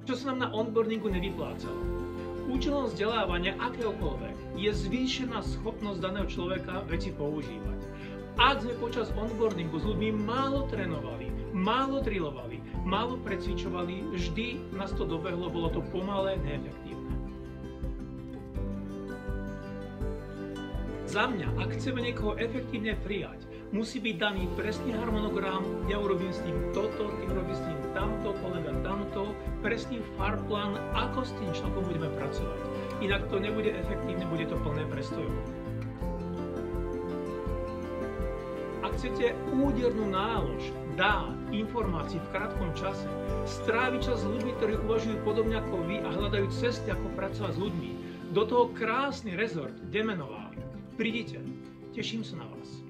čo sa nám na onboardingu nevyplácalo. Účelom vzdelávania akéhokoľvek je zvýšená schopnosť daného človeka veci používať. Ak sme počas onboardingu s ľuďmi málo trénovali, málo drillovali, málo precvičovali, vždy nás to dobehlo, bolo to pomalé, neefektívne. Za mňa, ak chceme niekoho efektívne prijať, musí byť daný presný harmonogram, ja urobím s ním toto, ty urobíš s ním tamto, kolega tamto, presný farplán, ako s tým človekom budeme pracovať. Inak to nebude efektívne, bude to plné prestojov. Ak chcete údernú nálož, dát, informácií v krátkom čase, stráviť čas s ľuďmi, ktorí uvažujú podobne ako vy a hľadajú cesty, ako pracovať s ľuďmi, do toho krásny rezort Demenová. Prídite, teším sa na vás.